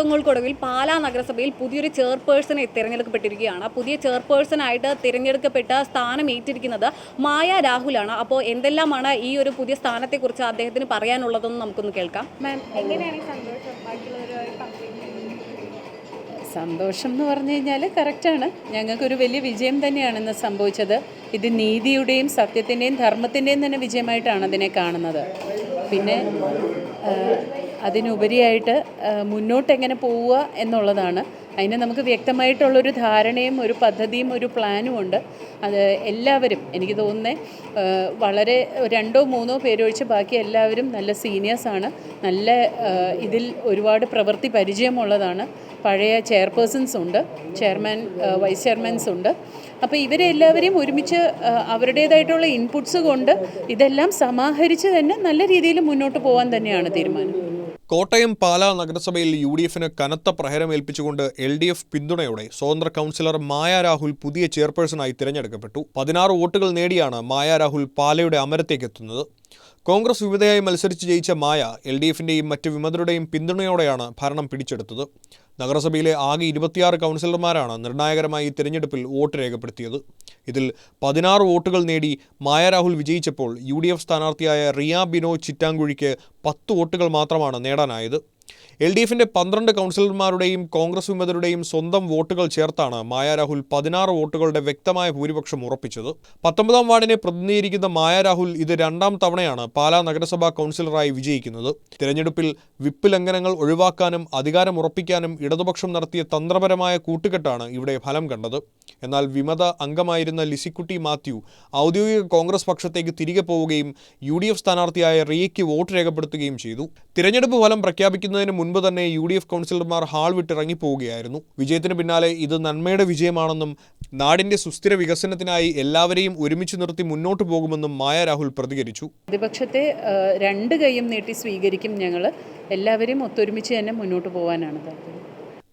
തർക്കങ്ങൾക്കൊടുവിൽ പാലാ നഗരസഭയിൽ പുതിയൊരു ചെയർപേഴ്സണെ തിരഞ്ഞെടുക്കപ്പെട്ടിരിക്കുകയാണ്. പുതിയ ചെയർപേഴ്സണായിട്ട് തിരഞ്ഞെടുക്കപ്പെട്ട സ്ഥാനം ഏറ്റിരിക്കുന്നത് മായ രാഹുലാണ്. അപ്പോൾ എന്തെല്ലാമാണ് ഈ ഒരു പുതിയ സ്ഥാനത്തെക്കുറിച്ച് അദ്ദേഹത്തിന് പറയാനുള്ളതെന്ന് നമുക്കൊന്ന് കേൾക്കാം. മാം, എങ്ങനെയാണ് ഈ സന്തോഷം എന്ന് പറഞ്ഞു കഴിഞ്ഞാൽ കറക്റ്റാണ്. ഞങ്ങൾക്കൊരു വലിയ വിജയം തന്നെയാണ് ഇന്ന് സംഭവിച്ചത്. ഇത് നീതിയുടെയും സത്യത്തിൻ്റെയും ധർമ്മത്തിൻ്റെയും തന്നെ വിജയമായിട്ടാണ് അതിനെ കാണുന്നത്. പിന്നെ അതിനുപരിയായിട്ട് മുന്നോട്ട് എങ്ങനെ പോവുക എന്നുള്ളതാണ്. അതിന് നമുക്ക് വ്യക്തമായിട്ടുള്ളൊരു ധാരണയും ഒരു പദ്ധതിയും ഒരു പ്ലാനും ഉണ്ട്. അത് എല്ലാവരും എനിക്ക് തോന്നുന്നത് വളരെ 2-3 പേരൊഴിച്ച് ബാക്കി എല്ലാവരും നല്ല സീനിയേഴ്സാണ്. നല്ല ഇതിൽ ഒരുപാട് പ്രവൃത്തി പരിചയമുള്ളതാണ്. പഴയ ചെയർപേഴ്സൺസ് ഉണ്ട്, ചെയർമാൻ, വൈസ് ചെയർമാൻസ് ഉണ്ട്. അപ്പോൾ ഇവരെ എല്ലാവരെയും ഒരുമിച്ച് അവരുടേതായിട്ടുള്ള ഇൻപുട്സ് കൊണ്ട് ഇതെല്ലാം സമാഹരിച്ച് തന്നെ നല്ല രീതിയിൽ മുന്നോട്ട് പോകാൻ തന്നെയാണ് തീരുമാനം. കോട്ടയം പാലാ നഗരസഭയിൽ UDFന് കനത്ത പ്രഹരമേൽപ്പിച്ചുകൊണ്ട് LDF പിന്തുണയോടെ സ്വതന്ത്ര കൗൺസിലർ മായ രാഹുൽ പുതിയ ചെയർപേഴ്സണായി തിരഞ്ഞെടുക്കപ്പെട്ടു. 16 വോട്ടുകൾ നേടിയാണ് മായ രാഹുൽ പാലയുടെ അമരത്തേക്കെത്തുന്നത്. കോൺഗ്രസ് വിമതയായി മത്സരിച്ച് ജയിച്ച മായ LDFിൻ്റെയും മറ്റ് വിമതരുടെയും പിന്തുണയോടെയാണ് ഭരണം പിടിച്ചെടുത്തത്. നഗരസഭയിലെ ആകെ 26 കൗൺസിലർമാരാണ് നിർണായകരമായി ഈ തിരഞ്ഞെടുപ്പിൽ വോട്ട് രേഖപ്പെടുത്തിയത്. ഇതിൽ 16 വോട്ടുകൾ നേടി മായ രാഹുൽ വിജയിച്ചപ്പോൾ UDF സ്ഥാനാർത്ഥിയായ റിയ ബിനോ ചിറ്റാങ്കുഴിക്ക് 10 വോട്ടുകൾ മാത്രമാണ് നേടാനായത്. LDFിൻ്റെ 12 കൗൺസിലർമാരുടെയും കോൺഗ്രസ് വിമതരുടെയും സ്വന്തം വോട്ടുകൾ ചേർത്താണ് മായ രാഹുൽ 16 വോട്ടുകളുടെ വ്യക്തമായ ഭൂരിപക്ഷം ഉറപ്പിച്ചത്. 19ാം വാർഡിനെ പ്രതിനിധീകരിക്കുന്ന മായ രാഹുൽ ഇത് 2ാം തവണയാണ് പാലാ നഗരസഭാ കൗൺസിലറായി വിജയിക്കുന്നത്. തിരഞ്ഞെടുപ്പിൽ വിപ്പ് ലംഘനങ്ങൾ ഒഴിവാക്കാനും അധികാരം ഉറപ്പിക്കാനും ഇടതുപക്ഷം നടത്തിയ തന്ത്രപരമായ കൂട്ടുകെട്ടാണ് ഇവിടെ ഫലം കണ്ടത്. എന്നാൽ വിമത അംഗമായിരുന്ന ലിസിക്കുട്ടി മാത്യു ഔദ്യോഗിക കോൺഗ്രസ് പക്ഷത്തേക്ക് തിരികെ പോവുകയും UDF സ്ഥാനാർത്ഥിയായ റിയയ്ക്ക് വോട്ട് രേഖപ്പെടുത്തുകയും ചെയ്തു. തിരഞ്ഞെടുപ്പ് ഫലം പ്രഖ്യാപിക്കുന്നതിന് മുൻപ് തന്നെ UDF കൗൺസിലർമാർ ഹാൾ വിട്ടിറങ്ങിപ്പോവുകയായിരുന്നു. വിജയത്തിന് പിന്നാലെ ഇത് നന്മയുടെ വിജയമാണെന്നും നാടിന്റെ സുസ്ഥിര വികസനത്തിനായി എല്ലാവരെയും ഒരുമിച്ച് നിർത്തി മുന്നോട്ട് പോകുമെന്നും മായ രാഹുൽ പ്രതികരിച്ചു. പ്രതിപക്ഷത്തെ 2 കൈയും നീട്ടി സ്വീകരിക്കും. ഞങ്ങൾ എല്ലാവരെയും ഒത്തൊരുമിച്ച് തന്നെ മുന്നോട്ട് പോകാനാണ് താല്പര്യം.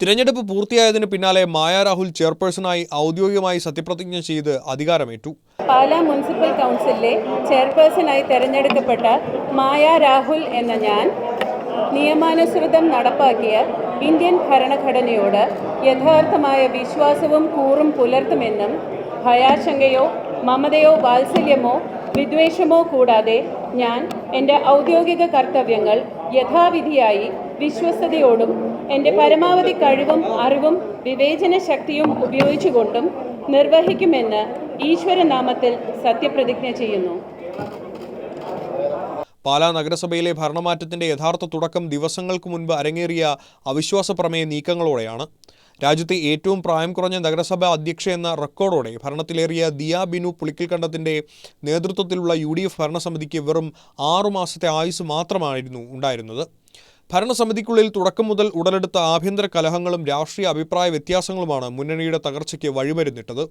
തിരഞ്ഞെടുപ്പ് പൂർത്തിയായതിന് പിന്നാലെ മായ രാഹുൽ ചെയർപേഴ്സണായി ഔദ്യോഗികമായി സത്യപ്രതിജ്ഞ ചെയ്ത് അധികാരമേറ്റു. പാലാ മുനിസിപ്പൽ കൗൺസിലിലെ ചെയർപേഴ്സണായി തെരഞ്ഞെടുക്കപ്പെട്ട മായ രാഹുൽ എന്ന ഞാൻ നിയമാനുസൃതം നടപ്പാക്കിയ ഇന്ത്യൻ ഭരണഘടനയോട് യഥാർത്ഥമായ വിശ്വാസവും കൂറും പുലർത്തുമെന്നും ഭയാശങ്കയോ മമതയോ വാത്സല്യമോ വിദ്വേഷമോ കൂടാതെ ഞാൻ എൻ്റെ ഔദ്യോഗിക കർത്തവ്യങ്ങൾ യഥാവിധിയായി വിശ്വസ്തയോടും എൻ്റെ പരമാവധി കഴിവും അറിവും വിവേചന ശക്തിയും ഉപയോഗിച്ചുകൊണ്ടും നിർവഹിക്കുമെന്ന് ഈശ്വരനാമത്തിൽ സത്യപ്രതിജ്ഞ ചെയ്യുന്നു. പാലാ നഗരസഭയിലെ ഭരണമാറ്റത്തിന്റെ യഥാർത്ഥ തുടക്കം ദിവസങ്ങൾക്ക് മുൻപ് അരങ്ങേറിയ അവിശ്വാസ പ്രമേയ നീക്കങ്ങളോടെയാണ്. രാജ്യത്തെ ഏറ്റവും പ്രായം കുറഞ്ഞ നഗരസഭാ അധ്യക്ഷ എന്ന റെക്കോർഡോടെ ഭരണത്തിലേറിയ ദിയ ബിനു പുളിക്കൽക്കണ്ടത്തിന്റെ നേതൃത്വത്തിലുള്ള UDF ഭരണസമിതിക്ക് വെറും 6 മാസത്തെ ആയുസ് മാത്രമായിരുന്നു ഉണ്ടായിരുന്നത്. ഭരണസമിതിക്കുള്ളിൽ തുടക്കം മുതൽ ഉടലെടുത്ത ആഭ്യന്തര കലഹങ്ങളും രാഷ്ട്രീയ അഭിപ്രായ വ്യത്യാസങ്ങളുമാണ് മുന്നണിയുടെ തകർച്ചയ്ക്ക് വഴിമരുന്നിട്ടത്.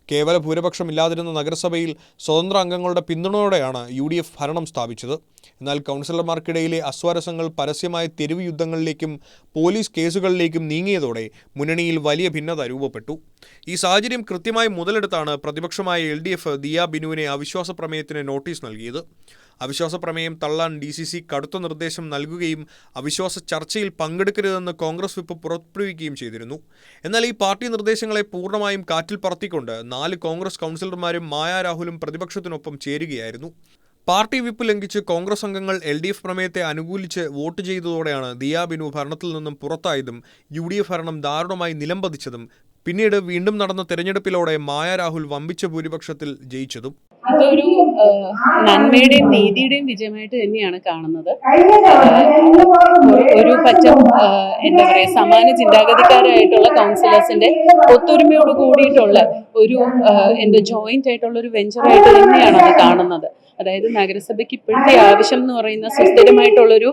കേവല ഭൂരിപക്ഷമില്ലാതിരുന്ന നഗരസഭയിൽ സ്വതന്ത്ര അംഗങ്ങളുടെ പിന്തുണയോടെയാണ് UDF ഭരണം സ്ഥാപിച്ചത്. എന്നാൽ കൗൺസിലർമാർക്കിടയിലെ അസ്വാരസ്യങ്ങൾ പരസ്യമായ തെരുവ് യുദ്ധങ്ങളിലേക്കും പോലീസ് കേസുകളിലേക്കും നീങ്ങിയതോടെ മുന്നണിയിൽ വലിയ ഭിന്നത രൂപപ്പെട്ടു. ഈ സാഹചര്യം കൃത്യമായി മുതലെടുത്താണ് പ്രതിപക്ഷമായ LDF ദിയ ബിനുവിനെ അവിശ്വാസ പ്രമേയത്തിന് നോട്ടീസ് നൽകിയത്. അവിശ്വാസ പ്രമേയം തള്ളാൻ DCC കടുത്ത നിർദ്ദേശം നൽകുകയും അവിശ്വാസ ചർച്ചയിൽ പങ്കെടുക്കരുതെന്ന് കോൺഗ്രസ് വിപ്പ് പുറപ്പെടുവിക്കുകയും ചെയ്തിരുന്നു. എന്നാൽ ഈ പാർട്ടി നിർദ്ദേശങ്ങളെ പൂർണ്ണമായും കാറ്റിൽ പറത്തിക്കൊണ്ട് 4 കോൺഗ്രസ് കൗൺസിലർമാരും മായ രാഹുലും പ്രതിപക്ഷത്തിനൊപ്പം ചേരുകയായിരുന്നു. പാർട്ടി വിപ്പ് ലംഘിച്ച് കോൺഗ്രസ് അംഗങ്ങൾ LDF പ്രമേയത്തെ അനുകൂലിച്ച് വോട്ട് ചെയ്തതോടെയാണ് ദിയ ബിനു ഭരണത്തിൽ നിന്നും പുറത്തായതും UDF ഭരണം ദാരുണമായി നിലംപതിച്ചതും പിന്നീട് വീണ്ടും നടന്ന തെരഞ്ഞെടുപ്പിലൂടെ മായ രാഹുൽ വമ്പിച്ച ഭൂരിപക്ഷത്തിൽ ജയിച്ചതും. ഇതൊരു നന്മയുടെയും നീതിയുടെയും വിജയമായിട്ട് തന്നെയാണ് കാണുന്നത്. ഒരു പറ്റം എന്താ പറയുക, സമാന ചിന്താഗതിക്കാരായിട്ടുള്ള കൗൺസിലേഴ്സിന്റെ ഒത്തൊരുമയോട് കൂടിയിട്ടുള്ള ഒരു ജോയിന്റ് ആയിട്ടുള്ള ഒരു വെഞ്ചറായിട്ട് തന്നെയാണ് അത് കാണുന്നത്. അതായത് നഗരസഭയ്ക്ക് ഇപ്പോഴത്തെ ആവശ്യം എന്ന് പറയുന്ന സുസ്ഥിരമായിട്ടുള്ളൊരു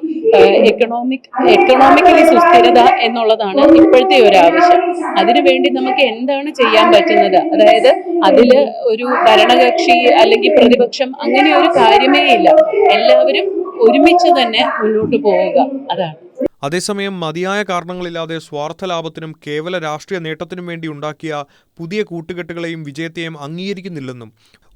എക്കണോമിക്കലി സുസ്ഥിരത എന്നുള്ളതാണ് ഇപ്പോഴത്തെ ഒരു ആവശ്യം. അതിനുവേണ്ടി നമുക്ക് എന്താണ് ചെയ്യാൻ പറ്റുന്നത്? അതായത് അതില് ഒരു ഭരണകക്ഷി അല്ലെങ്കിൽ പ്രതിപക്ഷം അങ്ങനെ ഒരു കാര്യമേ ഇല്ല. എല്ലാവരും ഒരുമിച്ച് തന്നെ മുന്നോട്ട് പോവുക, അതാണ്. അതേസമയം മതിയായ കാരണങ്ങളില്ലാതെ സ്വാർത്ഥ ലാഭത്തിനും കേവല രാഷ്ട്രീയ നേട്ടത്തിനും വേണ്ടി ഉണ്ടാക്കിയ പുതിയ കൂട്ടുകെട്ടുകളെയും വിജയത്തെയും അംഗീകരിക്കുന്നില്ലെന്നും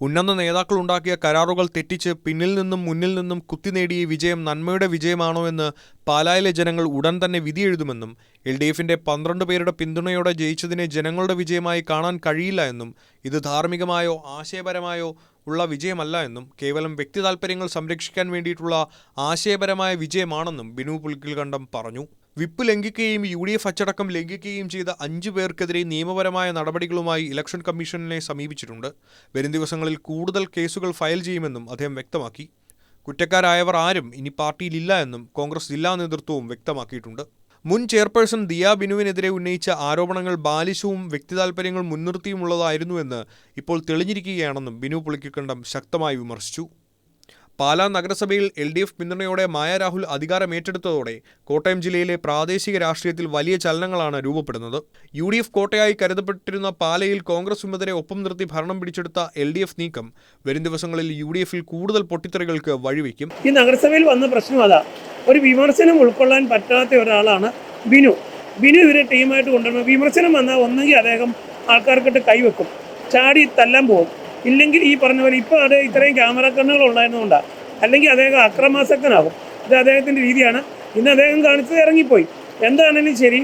ഉന്നത നേതാക്കൾ ഉണ്ടാക്കിയ കരാറുകൾ തെറ്റിച്ച് പിന്നിൽ നിന്നും മുന്നിൽ നിന്നും കുത്തി നേടിയ വിജയം നന്മയുടെ വിജയമാണോ എന്ന് പാലായിലെ ജനങ്ങൾ ഉടൻ തന്നെ വിധിയെഴുതുമെന്നും LDFിന്റെ 12 പേരുടെ പിന്തുണയോടെ ജയിച്ചതിനെ ജനങ്ങളുടെ വിജയമായി കാണാൻ കഴിയില്ല എന്നും ഇത് ധാർമ്മികമായോ ആശയപരമായോ ഉള്ള വിജയമല്ല എന്നും കേവലം വ്യക്തി താൽപ്പര്യങ്ങൾ സംരക്ഷിക്കാൻ വേണ്ടിയിട്ടുള്ള ആശയപരമായ വിജയമാണെന്നും ബിനു പുളിക്കൽകണ്ടം പറഞ്ഞു. വിപ്പ് ലംഘിക്കുകയും UDF അച്ചടക്കം ലംഘിക്കുകയും ചെയ്ത 5 പേർക്കെതിരെ നിയമപരമായ നടപടികളുമായി ഇലക്ഷൻ കമ്മീഷനെ സമീപിച്ചിട്ടുണ്ട്. വരും ദിവസങ്ങളിൽ കൂടുതൽ കേസുകൾ ഫയൽ ചെയ്യുമെന്നും അദ്ദേഹം വ്യക്തമാക്കി. കുറ്റക്കാരായവർ ആരും ഇനി പാർട്ടിയിലില്ല എന്നും കോൺഗ്രസ് ജില്ലാ നേതൃത്വവും വ്യക്തമാക്കിയിട്ടുണ്ട്. മുൻ ചെയർപേഴ്സൺ ദിയ ബിനുവിനെതിരെ ഉന്നയിച്ച ആരോപണങ്ങൾ ബാലിശവും വ്യക്തിതാൽപര്യങ്ങൾ മുൻനിർത്തിയുമുള്ളതായിരുന്നുവെന്ന് ഇപ്പോൾ തെളിഞ്ഞിരിക്കുകയാണെന്നും ബിനു പുളിക്കൽകണ്ടം ശക്തമായി വിമർശിച്ചു. പാലാ നഗരസഭയിൽ LDF പിന്തുണയോടെ മായ രാഹുൽ അധികാരമേറ്റെടുത്തതോടെ കോട്ടയം ജില്ലയിലെ പ്രാദേശിക രാഷ്ട്രീയത്തിൽ വലിയ ചലനങ്ങളാണ് രൂപപ്പെടുന്നത്. UDF കോട്ടയായി കരുതപ്പെട്ടിരുന്ന പാലയിൽ കോൺഗ്രസ് വിമതരെ ഒപ്പം നിർത്തി ഭരണം പിടിച്ചെടുത്ത LDF നീക്കം വരും ദിവസങ്ങളിൽ UDFിൽ കൂടുതൽ പൊട്ടിത്തെറികൾക്ക് വഴിവെക്കും. ഈ നഗരസഭയിൽ വന്ന പ്രശ്നം അതാ, ഒരു വിമർശനം ഉൾക്കൊള്ളാൻ പറ്റാത്ത ഒരാളാണ് ബിനു. ഇവരെ ടീമായിട്ട് കൊണ്ടുവരണം. വിമർശനം വന്നാൽ ഒന്നെങ്കിൽ അദ്ദേഹം ആൾക്കാർക്കിട്ട് കൈവെക്കും, ചാടി തല്ലാൻ പോകും. ഇല്ലെങ്കിൽ ഈ പറഞ്ഞ പോലെ ഇപ്പോൾ അത് ഇത്രയും ക്യാമറ കണ്ണുകൾ ഉണ്ടായിരുന്നുകൊണ്ടാണ്. അല്ലെങ്കിൽ അദ്ദേഹം അക്രമാസക്തനാകും. ഇത് അദ്ദേഹത്തിൻ്റെ രീതിയാണ്. ഇന്ന് അദ്ദേഹം കാണിച്ചത് ഇറങ്ങിപ്പോയി. എന്താണെങ്കിലും ശരി,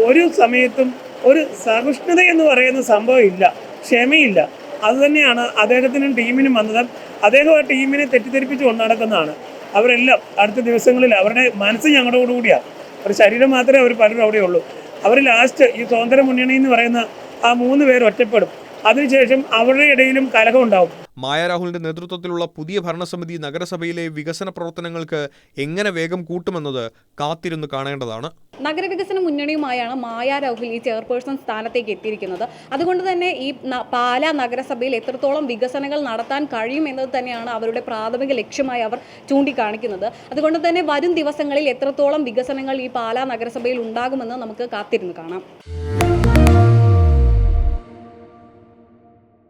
ഒരു സമയത്തും ഒരു സഹിഷ്ണുത എന്ന് പറയുന്ന സംഭവം ഇല്ല, ക്ഷമയില്ല. അതുതന്നെയാണ് അദ്ദേഹത്തിനും ടീമിനും വന്നത്. അദ്ദേഹം ആ ടീമിനെ തെറ്റിദ്ധരിപ്പിച്ച് കൊണ്ടു നടക്കുന്നതാണ്. അവരെല്ലാം അടുത്ത ദിവസങ്ങളിൽ അവരുടെ മനസ്സ് ഞങ്ങളുടെ കൂടിയാണ്. ഒരു ശരീരം മാത്രമേ അവർ പലരും അവിടെയുള്ളൂ. അവർ ലാസ്റ്റ് ഈ സ്വാതന്ത്ര്യ മുന്നണി എന്ന് പറയുന്ന ആ 3 പേർ ഒറ്റപ്പെടും. അതിനുശേഷം അവരുടെ ഇടയിലും കലഹം ഉണ്ടാവും. മായ രാഹുലിന്റെ നേതൃത്വത്തിലുള്ള പുതിയ ഭരണസമിതി നഗരസഭയിലെ വികസന പ്രവർത്തനങ്ങൾക്ക് എങ്ങനെ വേഗം കൂട്ടുമെന്നത് കാത്തിരുന്ന് കാണേണ്ടതാണ്. നഗരവികസന മുന്നണിയുമായാണ് മായ രാഹുൽ ഈ ചെയർപേഴ്സൺ സ്ഥാനത്തേക്ക് എത്തിയിരിക്കുന്നത്. അതുകൊണ്ട് തന്നെ ഈ പാലാ നഗരസഭയിൽ എത്രത്തോളം വികസനങ്ങൾ നടത്താൻ കഴിയും എന്നത് തന്നെയാണ് അവരുടെ പ്രാഥമിക ലക്ഷ്യമായി അവർ ചൂണ്ടിക്കാണിക്കുന്നത്. അതുകൊണ്ട് തന്നെ വരും ദിവസങ്ങളിൽ എത്രത്തോളം വികസനങ്ങൾ ഈ പാലാ നഗരസഭയിൽ ഉണ്ടാകുമെന്ന് നമുക്ക് കാത്തിരുന്ന് കാണാം.